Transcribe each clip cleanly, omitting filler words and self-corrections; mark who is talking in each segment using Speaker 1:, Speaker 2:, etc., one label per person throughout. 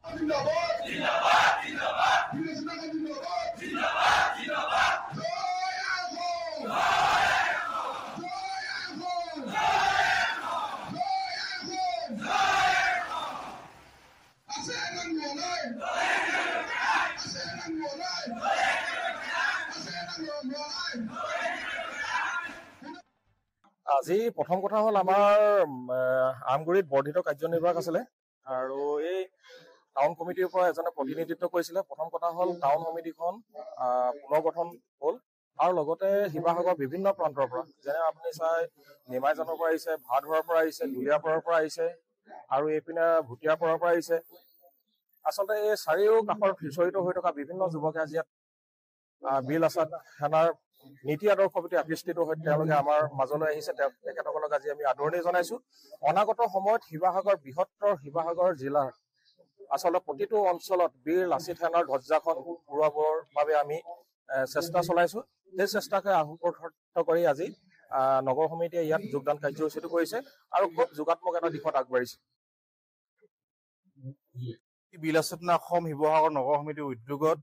Speaker 1: আজি প্ৰথম কথা হ'ল আমাৰ আমগুৰিত বৰ্ধিত কাৰ্যনিৰ্বাহক আছিলে আৰু এই টাউন কমিটিৰ পৰা এজনে প্ৰতিনিধিত্ব কৰিছিলে। প্ৰথম কথা হ'ল টাউন সমিতিখন পুনৰ্গঠন হ'ল আৰু লগতে শিৱসাগৰৰ বিভিন্ন প্ৰান্তৰ পৰা, যেনে আপুনি চাই নিমাইজানৰ পৰা আহিছে, ভাড়াধৰাৰ পৰা আহিছে, দুলীয়াপাৰৰ পৰা আহিছে আৰু এইপিনে ভুটীয়াপাৰৰ পৰা আহিছে। আচলতে এই চাৰিও কাষৰ জড়িত হৈ থকা বিভিন্ন যুৱকে আজি ইয়াত বীৰ লাচিত সেনাৰ নীতি আদৰ্শৰ প্ৰতি আকৃষ্টিত হৈ তেওঁলোকে আমাৰ মাজলৈ আহিছে। তেখেতসকলক আজি আমি আদৰণি জনাইছো। অনাগত সময়ত শিৱসাগৰ বৃহত্তৰ শিৱসাগৰ জিলাৰ আচলতে প্ৰতিটো অঞ্চলত বীৰ লাচিত সেনাৰ ধ্বজাখন উৰুৱাবৰ বাবে আমি চেষ্টা চলাইছো। সেই চেষ্টাকে আহুকৰ্ষিত কৰি আজি নগৰ সমিতিয়ে ইয়াত যোগদান কাৰ্যসূচীটো কৰিছে আৰু খুব যোগাত্মক এটা দিশত আগবাঢ়িছে।
Speaker 2: বীৰ লাচিত সেনা অসম শিৱসাগৰ নগৰ সমিতিৰ উদ্যোগত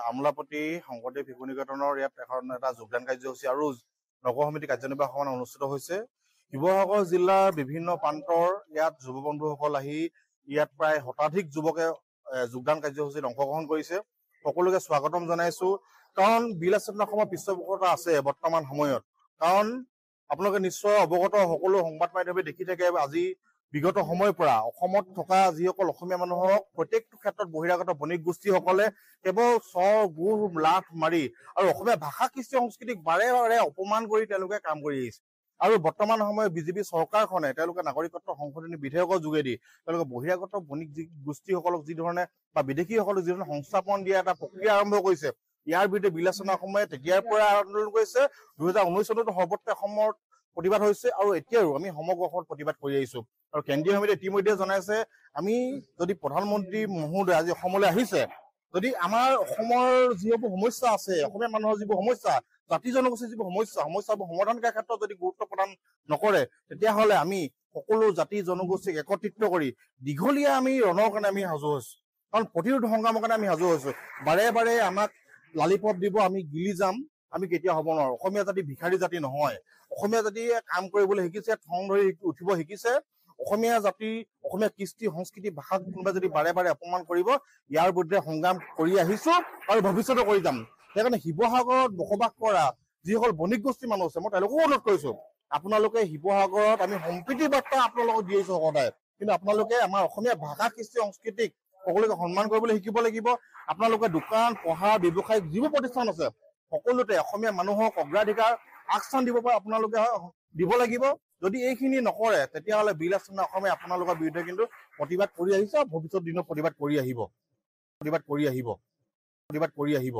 Speaker 2: আমোলাপট্টি শংকৰদেৱ শিশু নিকেতনৰ ইয়াত এটা যোগদান কাৰ্যসূচী আৰু নগৰ সমিতি কাৰ্যনিৰ্বাহক সভা অনুষ্ঠিত হৈছে। শিৱসাগৰ জিলাৰ বিভিন্ন প্ৰান্তৰ ইয়াত যুৱ বন্ধুসকল আহি ইয়াত প্ৰায় শতাধিক যুৱকে যোগদান কাৰ্যসূচীত অংশগ্ৰহণ কৰিছে। সকলোকে স্বাগতম জনাইছো। কাৰণ বীৰ লাচিত সেনা অসমৰ পৃষ্ঠপোষকতা আছে বৰ্তমান সময়ত। কাৰণ আপোনালোকে নিশ্চয় অৱগত, সকলো সংবাদ মাধ্যমে দেখি থাকে আজি বিগত সময়ৰ পৰা অসমত থকা যিসকল অসমীয়া মানুহক প্ৰত্যেকটো ক্ষেত্ৰত বহিৰাগত বণিক গোষ্ঠীসকলে কেৱল চৰ গুৰ লাঠ মাৰি আৰু অসমীয়া ভাষা কৃষ্টি সংস্কৃতিক বাৰে বাৰে অপমান কৰি তেওঁলোকে কাম কৰি আহিছে। আৰু বৰ্তমান সময়ত বিজেপি চৰকাৰখনে তেওঁলোকে নাগৰিকত্ব সংশোধনী বিধেয়কৰ যোগেদি তেওঁলোকে বহিৰাগত বণিক গোষ্ঠীসকলক যি ধৰণে বা বিদেশীসকলক যি ধৰণে সংস্থাপন দিয়া এটা প্ৰক্ৰিয়া আৰম্ভ কৰিছে, ইয়াৰ বিৰুদ্ধে বীৰ লাচিত সেনা অসমে তেতিয়াৰ পৰা আন্দোলন কৰিছে। 2019 চনতো সৰ্বত্ৰ অসমত প্ৰতিবাদ হৈছে আৰু এতিয়াও আমি সমগ্ৰ অসমত প্ৰতিবাদ কৰি আহিছো। আৰু কেন্দ্ৰীয় সমিতিয়ে ইতিমধ্যে জনাইছে, আমি যদি প্ৰধানমন্ত্ৰী মহোদয় আজি অসমলৈ আহিছে, যদি আমাৰ অসমৰ যিবোৰ সমস্যা আছে, অসমীয়া মানুহৰ যিবোৰ সমস্যা, জাতি জনগোষ্ঠীৰ যিবোৰ সমস্যাবোৰ সমাধান কৰাৰ ক্ষেত্ৰত যদি গুৰুত্ব প্ৰদান নকৰে, তেতিয়াহ'লে আমি সকলো জাতি জনগোষ্ঠীক একত্ৰিত কৰি দীঘলীয়া আমি ৰণৰ কাৰণে আমি সাজু হৈছো। কাৰণ প্ৰতিৰোধ সংগ্ৰামৰ কাৰণে আমি সাজু হৈছো। বাৰে বাৰে আমাক লালিপপ দিব, আমি গিলি যাম, আমি কেতিয়া হ'ব নোৱাৰো। অসমীয়া জাতি ভিখাৰী জাতি নহয়। অসমীয়া জাতিয়ে কাম কৰিবলৈ শিকিছে, ঠং ধৰি উঠিব শিকিছে। অসমীয়া জাতি, অসমীয়া কৃষ্টি সংস্কৃতি ভাষাক কোনোবাই যদি বাৰে বাৰে অপমান কৰিব, ইয়াৰ বিৰুদ্ধে সংগ্ৰাম কৰি আহিছো আৰু ভৱিষ্যতে কৰি যাম। সেইকাৰণে শিৱসাগৰত বসবাস কৰা যিসকল বণিক গোষ্ঠীৰ মানুহ আছে, মই তেওঁলোকো অনুৰোধ কৰিছো, আপোনালোকে শিৱসাগৰত আমি সম্প্ৰীতিৰ বাৰ্তা আপোনালোকক দি আহিছো সদায়, কিন্তু আপোনালোকে আমাৰ অসমীয়া ভাষা কৃষ্টি সংস্কৃতিক সকলোকে সন্মান কৰিবলৈ শিকিব লাগিব। আপোনালোকে দোকান পঢ়া ব্যৱসায়িক যিবোৰ প্ৰতিষ্ঠান আছে সকলোতে অসমীয়া মানুহক অগ্ৰাধিকাৰ আগস্থান দিব পাৰে আপোনালোকে দিব লাগিব। যদি এইখিনি নকৰে, তেতিয়াহ'লে বীৰ লাচিত সেনা অসমে আপোনালোকৰ বিৰুদ্ধে কিন্তু প্ৰতিবাদ কৰি আহিছে, ভৱিষ্যত দিনত প্ৰতিবাদ কৰি আহিব।